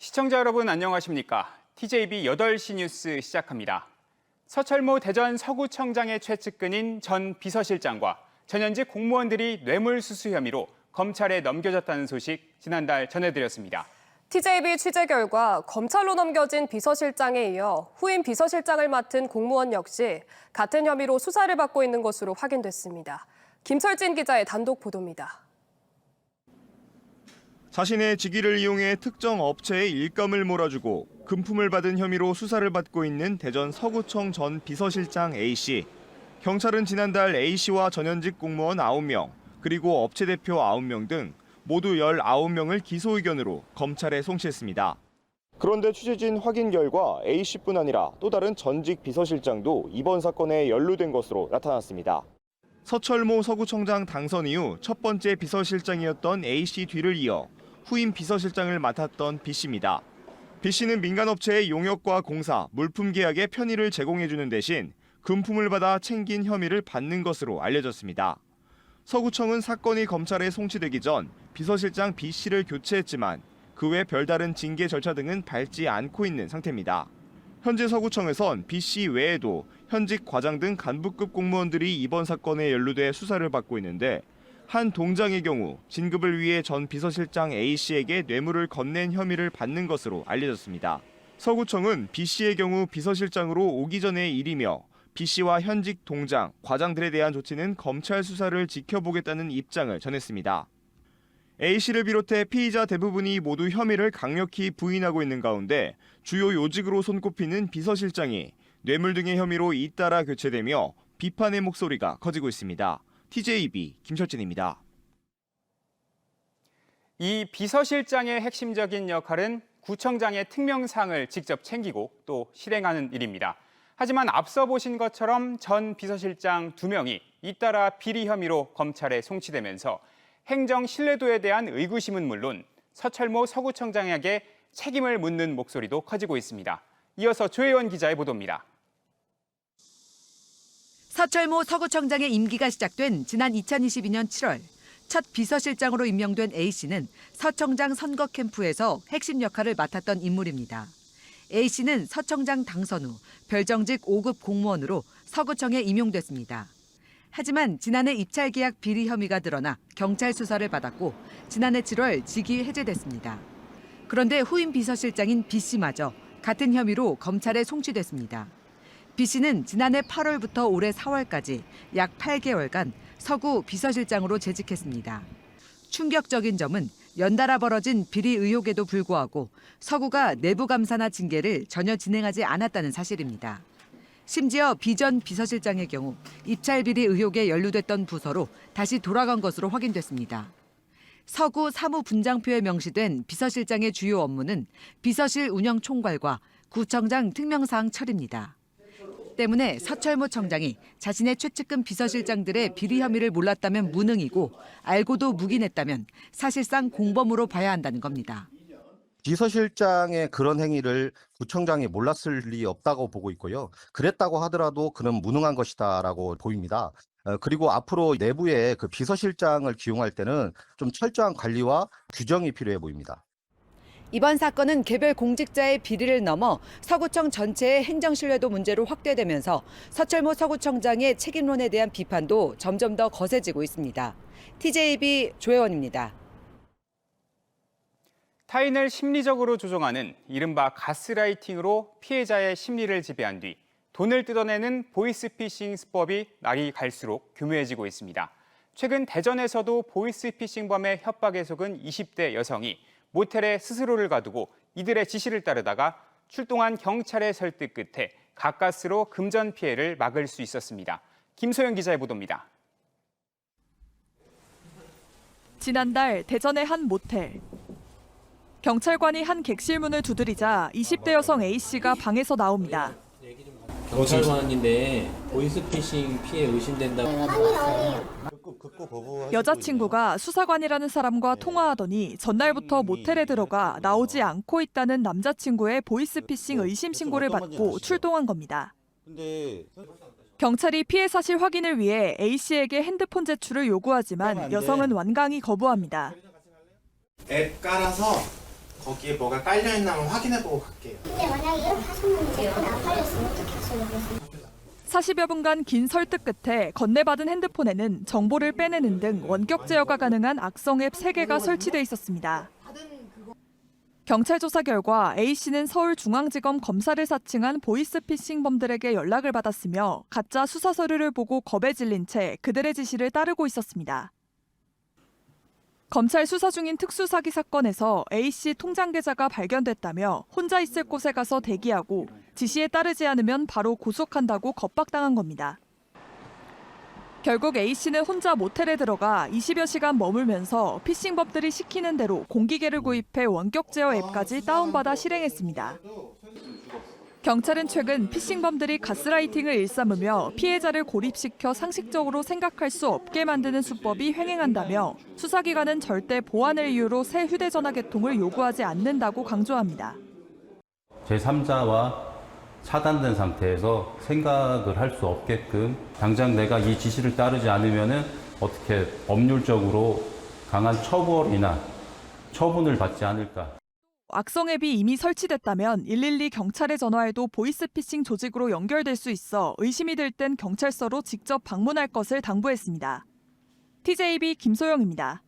시청자 여러분 안녕하십니까? TJB 8시 뉴스 시작합니다. 서철모 대전 서구청장의 최측근인 전 비서실장과 전현직 공무원들이 뇌물수수 혐의로 검찰에 넘겨졌다는 소식 지난달 전해드렸습니다. TJB 취재 결과 검찰로 넘겨진 비서실장에 이어 후임 비서실장을 맡은 공무원 역시 같은 혐의로 수사를 받고 있는 것으로 확인됐습니다. 김철진 기자의 단독 보도입니다. 자신의 직위를 이용해 특정 업체에 일감을 몰아주고 금품을 받은 혐의로 수사를 받고 있는 대전 서구청 전 비서실장 A씨. 경찰은 지난달 A씨와 전현직 공무원 9명, 그리고 업체 대표 9명 등 모두 19명을 기소 의견으로 검찰에 송치했습니다. 그런데 취재진 확인 결과 A씨뿐 아니라 또 다른 전직 비서실장도 이번 사건에 연루된 것으로 나타났습니다. 서철모 서구청장 당선 이후 첫 번째 비서실장이었던 A씨 뒤를 이어 후임 비서실장을 맡았던 B씨입니다. B씨는 민간업체의 용역과 공사, 물품 계약에 편의를 제공해주는 대신 금품을 받아 챙긴 혐의를 받는 것으로 알려졌습니다. 서구청은 사건이 검찰에 송치되기 전 비서실장 B씨를 교체했지만 그 외 별다른 징계 절차 등은 밟지 않고 있는 상태입니다. 현재 서구청에선 B씨 외에도 현직 과장 등 간부급 공무원들이 이번 사건에 연루돼 수사를 받고 있는데 한 동장의 경우 진급을 위해 전 비서실장 A씨에게 뇌물을 건넨 혐의를 받는 것으로 알려졌습니다. 서구청은 B씨의 경우 비서실장으로 오기 전의 일이며 B씨와 현직 동장, 과장들에 대한 조치는 검찰 수사를 지켜보겠다는 입장을 전했습니다. A씨를 비롯해 피의자 대부분이 모두 혐의를 강력히 부인하고 있는 가운데 주요 요직으로 손꼽히는 비서실장이 뇌물 등의 혐의로 잇따라 교체되며 비판의 목소리가 커지고 있습니다. TJB 김철진입니다. 이 비서실장의 핵심적인 역할은 구청장의 특명상을 직접 챙기고 또 실행하는 일입니다. 하지만 앞서 보신 것처럼 전 비서실장 2명이 잇따라 비리 혐의로 검찰에 송치되면서 행정 신뢰도에 대한 의구심은 물론 서철모 서구청장에게 책임을 묻는 목소리도 커지고 있습니다. 이어서 조혜원 기자의 보도입니다. 서철모 서구청장의 임기가 시작된 지난 2022년 7월 첫 비서실장으로 임명된 A씨는 서청장 선거 캠프에서 핵심 역할을 맡았던 인물입니다. A씨는 서청장 당선 후 별정직 5급 공무원으로 서구청에 임용됐습니다. 하지만 지난해 입찰계약 비리 혐의가 드러나 경찰 수사를 받았고 지난해 7월 직위 해제됐습니다. 그런데 후임 비서실장인 B씨마저 같은 혐의로 검찰에 송치됐습니다. B씨는 지난해 8월부터 올해 4월까지 약 8개월간 서구 비서실장으로 재직했습니다. 충격적인 점은 연달아 벌어진 비리 의혹에도 불구하고 서구가 내부 감사나 징계를 전혀 진행하지 않았다는 사실입니다. 심지어 비전 비서실장의 경우 입찰 비리 의혹에 연루됐던 부서로 다시 돌아간 것으로 확인됐습니다. 서구 사무분장표에 명시된 비서실장의 주요 업무는 비서실 운영 총괄과 구청장 특명사항 처리입니다. 때문에 서철모 청장이 자신의 최측근 비서실장들의 비리 혐의를 몰랐다면 무능이고 알고도 묵인했다면 사실상 공범으로 봐야 한다는 겁니다. 비서실장의 그런 행위를 구청장이 몰랐을 리 없다고 보고 있고요. 그랬다고 하더라도 그는 무능한 것이다라고 보입니다. 그리고 앞으로 내부에 그 비서실장을 기용할 때는 좀 철저한 관리와 규정이 필요해 보입니다. 이번 사건은 개별 공직자의 비리를 넘어 서구청 전체의 행정 신뢰도 문제로 확대되면서 서철모 서구청장의 책임론에 대한 비판도 점점 더 거세지고 있습니다. TJB 조혜원입니다. 타인을 심리적으로 조종하는 이른바 가스라이팅으로 피해자의 심리를 지배한 뒤 돈을 뜯어내는 보이스피싱 수법이 날이 갈수록 교묘해지고 있습니다. 최근 대전에서도 보이스피싱범의 협박에 속은 20대 여성이 모텔에 스스로를 가두고 이들의 지시를 따르다가 출동한 경찰의 설득 끝에 가까스로 금전 피해를 막을 수 있었습니다. 김소영 기자의 보도입니다. 지난달 대전의 한 모텔. 경찰관이 한 객실 문을 두드리자 20대 여성 A씨가 방에서 나옵니다. 경찰관인데 보이스피싱 피해 의심된다고. 여자친구가 수사관이라는 사람과 통화하더니 전날부터 모텔에 들어가 나오지 않고 있다는 남자친구의 보이스피싱 의심 신고를 받고 출동한 겁니다. 경찰이 피해 사실 확인을 위해 A씨에게 핸드폰 제출을 요구하지만 여성은 완강히 거부합니다. 앱 깔아서 거기에 뭐가 깔려있나 한번 확인해보고 갈게요. 근데 만약에 이렇게 하셨는데 그게 안 깔렸으면 어떻게 하시려고? 40여 분간 긴 설득 끝에 건네받은 핸드폰에는 정보를 빼내는 등 원격 제어가 가능한 악성 앱 3개가 설치돼 있었습니다. 경찰 조사 결과 A씨는 서울중앙지검 검사를 사칭한 보이스피싱범들에게 연락을 받았으며 가짜 수사 서류를 보고 겁에 질린 채 그들의 지시를 따르고 있었습니다. 검찰 수사 중인 특수사기 사건에서 A씨 통장 계좌가 발견됐다며 혼자 있을 곳에 가서 대기하고 지시에 따르지 않으면 바로 구속한다고 겁박당한 겁니다. 결국 A씨는 혼자 모텔에 들어가 20여 시간 머물면서 피싱범들이 시키는 대로 공기계를 구입해 원격 제어 앱까지 다운받아 실행했습니다. 경찰은 최근 피싱범들이 가스라이팅을 일삼으며 피해자를 고립시켜 상식적으로 생각할 수 없게 만드는 수법이 횡행한다며 수사기관은 절대 보안을 이유로 새 휴대전화 개통을 요구하지 않는다고 강조합니다. 제3자와 차단된 상태에서 생각을 할 수 없게끔 당장 내가 이 지시를 따르지 않으면 어떻게 법률적으로 강한 처벌이나 처분을 받지 않을까. 악성 앱이 이미 설치됐다면 112 경찰에 전화해도 보이스피싱 조직으로 연결될 수 있어 의심이 들 땐 경찰서로 직접 방문할 것을 당부했습니다. TJB 김소영입니다.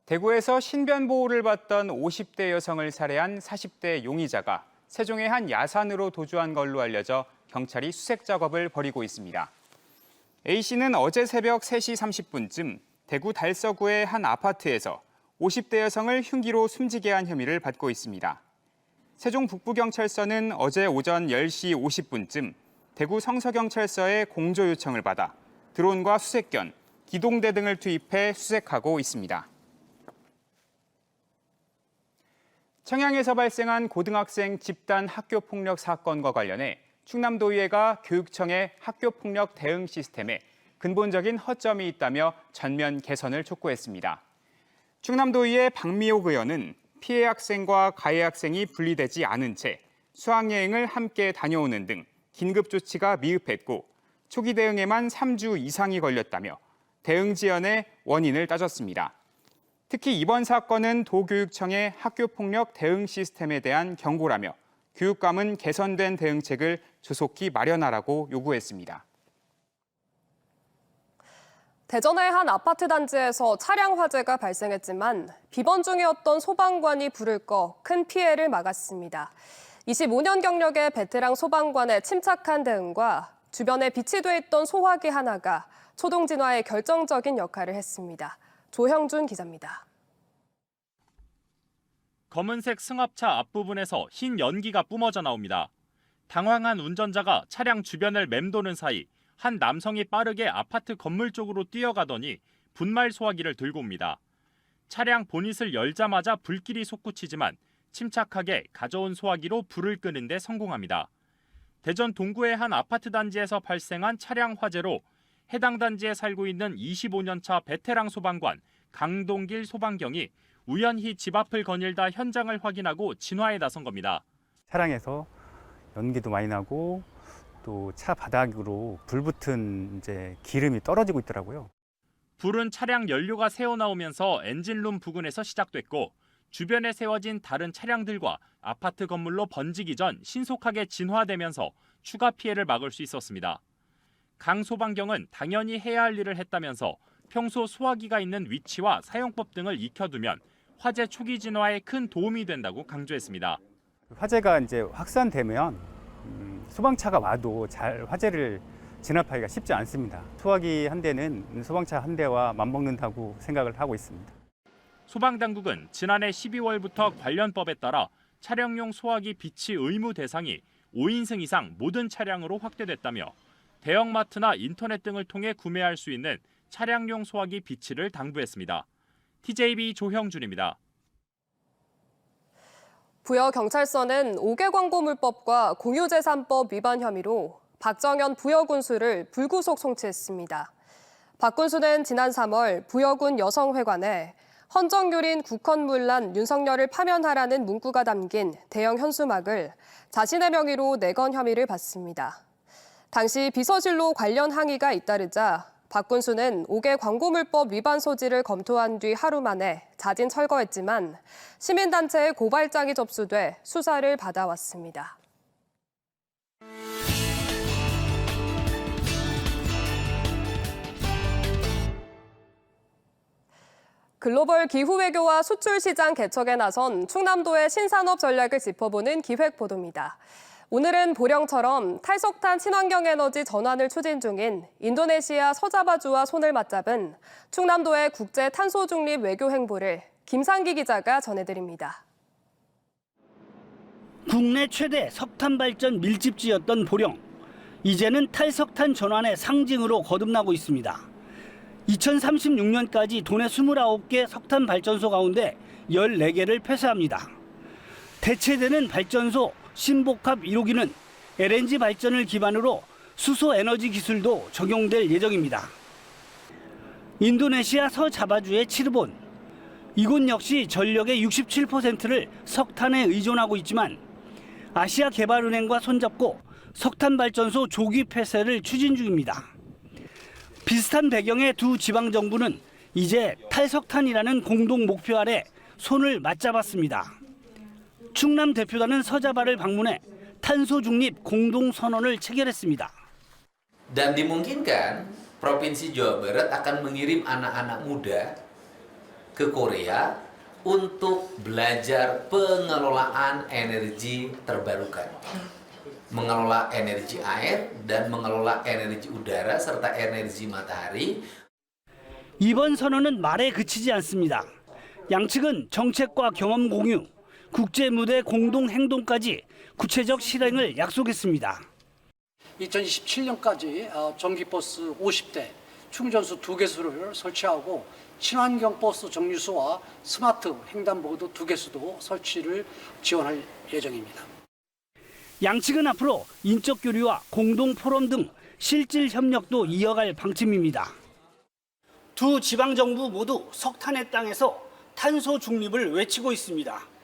대구에서 신변 보호를 받던 50대 여성을 살해한 40대 용의자가 세종의 한 야산으로 도주한 걸로 알려져 경찰이 수색 작업을 벌이고 있습니다. A씨는 어제 새벽 3시 30분쯤 대구 달서구의 한 아파트에서 50대 여성을 흉기로 숨지게 한 혐의를 받고 있습니다. 세종 북부경찰서는 어제 오전 10시 50분쯤 대구 성서경찰서에 공조 요청을 받아 드론과 수색견, 기동대 등을 투입해 수색하고 있습니다. 청양에서 발생한 고등학생 집단 학교폭력 사건과 관련해 충남도의회가 교육청의 학교폭력 대응 시스템에 근본적인 허점이 있다며 전면 개선을 촉구했습니다. 충남도의회 박미옥 의원은 피해 학생과 가해 학생이 분리되지 않은 채 수학여행을 함께 다녀오는 등 긴급 조치가 미흡했고 초기 대응에만 3주 이상이 걸렸다며 대응 지연의 원인을 따졌습니다. 특히 이번 사건은 도교육청의 학교폭력 대응 시스템에 대한 경고라며 교육감은 개선된 대응책을 조속히 마련하라고 요구했습니다. 대전의 한 아파트 단지에서 차량 화재가 발생했지만 비번 중이었던 소방관이 불을 꺼 큰 피해를 막았습니다. 25년 경력의 베테랑 소방관의 침착한 대응과 주변에 비치돼 있던 소화기 하나가 초동 진화에 결정적인 역할을 했습니다. 조형준 기자입니다. 검은색 승합차 앞부분에서 흰 연기가 뿜어져 나옵니다. 당황한 운전자가 차량 주변을 맴도는 사이 한 남성이 빠르게 아파트 건물 쪽으로 뛰어가더니 분말 소화기를 들고 옵니다. 차량 보닛을 열자마자 불길이 솟구치지만 침착하게 가져온 소화기로 불을 끄는 데 성공합니다. 대전 동구의 한 아파트 단지에서 발생한 차량 화재로 해당 단지에 살고 있는 25년차 베테랑 소방관 강동길 소방경이 우연히 집 앞을 거닐다 현장을 확인하고 진화에 나선 겁니다. 차량에서 연기도 많이 나고 또 차 바닥으로 불붙은 기름이 떨어지고 있더라고요. 불은 차량 연료가 새어나오면서 엔진룸 부근에서 시작됐고 주변에 세워진 다른 차량들과 아파트 건물로 번지기 전 신속하게 진화되면서 추가 피해를 막을 수 있었습니다. 강 소방경은 당연히 해야 할 일을 했다면서 평소 소화기가 있는 위치와 사용법 등을 익혀두면 화재 초기 진화에 큰 도움이 된다고 강조했습니다. 화재가 확산되면 소방차가 와도 잘 화재를 진압하기가 쉽지 않습니다. 소화기 한 대는 소방차 한 대와 맞먹는다고 생각을 하고 있습니다. 소방당국은 지난해 12월부터 관련법에 따라 차량용 소화기 비치 의무 대상이 5인승 이상 모든 차량으로 확대됐다며 대형마트나 인터넷 등을 통해 구매할 수 있는 차량용 소화기 비치를 당부했습니다. TJB 조형준입니다. 부여경찰서는 5개 광고물법과 공유재산법 위반 혐의로 박정현 부여군수를 불구속 송치했습니다. 박 군수는 지난 3월 부여군 여성회관에 헌정유린 국헌문란 윤석열을 파면하라는 문구가 담긴 대형 현수막을 자신의 명의로 내건 혐의를 받습니다. 당시 비서실로 관련 항의가 잇따르자 박 군수는 5개 광고물법 위반 소지를 검토한 뒤 하루 만에 자진 철거했지만 시민단체의 고발장이 접수돼 수사를 받아왔습니다. 글로벌 기후외교와 수출시장 개척에 나선 충남도의 신산업 전략을 짚어보는 기획보도입니다. 오늘은 보령처럼 탈석탄 친환경 에너지 전환을 추진 중인 인도네시아 서자바주와 손을 맞잡은 충남도의 국제 탄소 중립 외교 행보를 김상기 기자가 전해드립니다. 국내 최대 석탄 발전 밀집지였던 보령. 이제는 탈석탄 전환의 상징으로 거듭나고 있습니다. 2036년까지 도내 29개 석탄 발전소 가운데 14개를 폐쇄합니다. 대체되는 발전소 신복합 1호기는 LNG 발전을 기반으로 수소 에너지 기술도 적용될 예정입니다. 인도네시아 서자바주의 치르본. 이곳 역시 전력의 67%를 석탄에 의존하고 있지만 아시아개발은행과 손잡고 석탄 발전소 조기 폐쇄를 추진 중입니다. 비슷한 배경의 두 지방정부는 이제 탈석탄이라는 공동 목표 아래 손을 맞잡았습니다. 충남 대표단은 서자바를 방문해 탄소 중립 공동 선언을 체결했습니다. Dan dimungkinkan Provinsi Jawa Barat akan mengirim anak-anak muda ke Korea untuk belajar pengelolaan energi terbarukan. mengelola energi air dan mengelola energi udara serta energi matahari. 이번 선언은 말에 그치지 않습니다. 양측은 정책과 경험 공유, 국제 무대 공동 행동까지 구체적 실행을 약속했습니다. 2027년까지 전기버스 50대, 충전소 2개소를 설치하고 친환경 버스 정류소와 스마트 횡단보도 2개소도 설치를 지원할 예정입니다. 양측은 앞으로 인적 교류와 공동 포럼 등 실질 협력도 이어갈 방침입니다. 두 지방정부 모두 석탄의 땅에서 탄소 중립을 외치고 있습니다.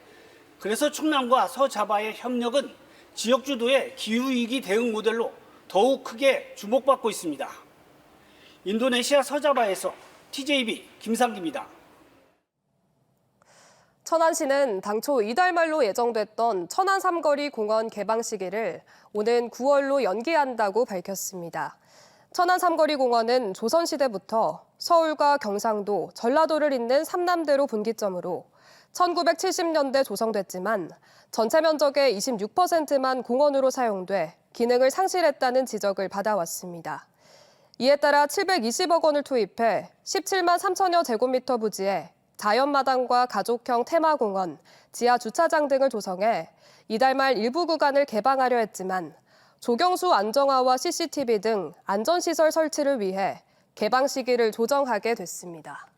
그래서 충남과 서자바의 협력은 지역 주도의 기후위기 대응 모델로 더욱 크게 주목받고 있습니다. 인도네시아 서자바에서 TJB 김상기입니다. 천안시는 당초 이달 말로 예정됐던 천안 삼거리 공원 개방 시기를 오는 9월로 연기한다고 밝혔습니다. 천안 삼거리 공원은 조선시대부터 서울과 경상도, 전라도를 잇는 삼남대로 분기점으로 1970년대 조성됐지만 전체 면적의 26%만 공원으로 사용돼 기능을 상실했다는 지적을 받아왔습니다. 이에 따라 720억 원을 투입해 17만 3천여 제곱미터 부지에 자연마당과 가족형 테마공원, 지하 주차장 등을 조성해 이달 말 일부 구간을 개방하려 했지만 조경수 안정화와 CCTV 등 안전시설 설치를 위해 개방 시기를 조정하게 됐습니다.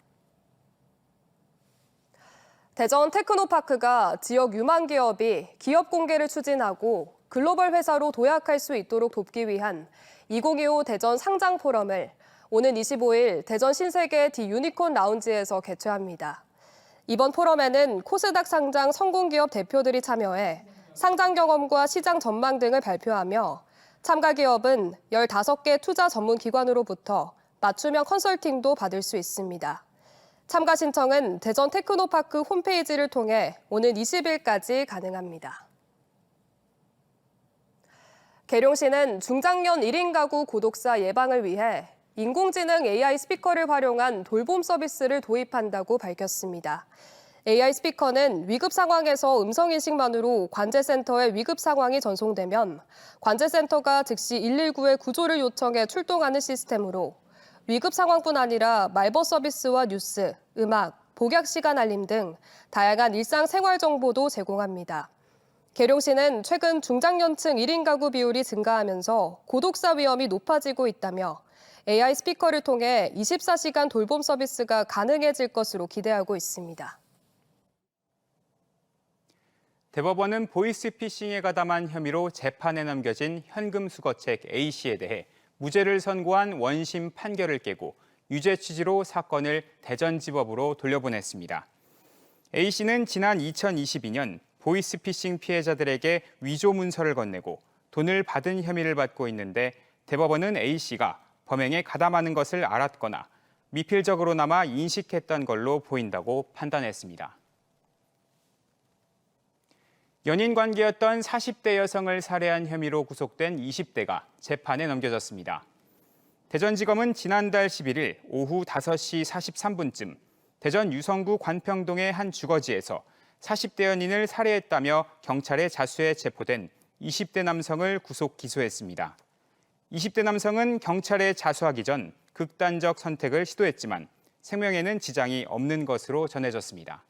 대전 테크노파크가 지역 유망 기업이 기업 공개를 추진하고 글로벌 회사로 도약할 수 있도록 돕기 위한 2025 대전 상장 포럼을 오는 25일 대전 신세계 디 유니콘 라운지에서 개최합니다. 이번 포럼에는 코스닥 상장 성공기업 대표들이 참여해 상장 경험과 시장 전망 등을 발표하며 참가 기업은 15개 투자 전문 기관으로부터 맞춤형 컨설팅도 받을 수 있습니다. 참가 신청은 대전 테크노파크 홈페이지를 통해 오는 20일까지 가능합니다. 계룡시는 중장년 1인 가구 고독사 예방을 위해 인공지능 AI 스피커를 활용한 돌봄 서비스를 도입한다고 밝혔습니다. AI 스피커는 위급 상황에서 음성인식만으로 관제센터에 위급 상황이 전송되면 관제센터가 즉시 119에 구조를 요청해 출동하는 시스템으로 위급 상황뿐 아니라 말벗 서비스와 뉴스, 음악, 복약 시간 알림 등 다양한 일상 생활 정보도 제공합니다. 계룡시는 최근 중장년층 1인 가구 비율이 증가하면서 고독사 위험이 높아지고 있다며 AI 스피커를 통해 24시간 돌봄 서비스가 가능해질 것으로 기대하고 있습니다. 대법원은 보이스피싱에 가담한 혐의로 재판에 넘겨진 현금 수거책 A씨에 대해 무죄를 선고한 원심 판결을 깨고 유죄 취지로 사건을 대전지법으로 돌려보냈습니다. A씨는 지난 2022년 보이스피싱 피해자들에게 위조 문서를 건네고 돈을 받은 혐의를 받고 있는데 대법원은 A씨가 범행에 가담하는 것을 알았거나 미필적으로나마 인식했던 걸로 보인다고 판단했습니다. 연인 관계였던 40대 여성을 살해한 혐의로 구속된 20대가 재판에 넘겨졌습니다. 대전지검은 지난달 11일 오후 5시 43분쯤 대전 유성구 관평동의 한 주거지에서 40대 연인을 살해했다며 경찰에 자수해 체포된 20대 남성을 구속 기소했습니다. 20대 남성은 경찰에 자수하기 전 극단적 선택을 시도했지만 생명에는 지장이 없는 것으로 전해졌습니다.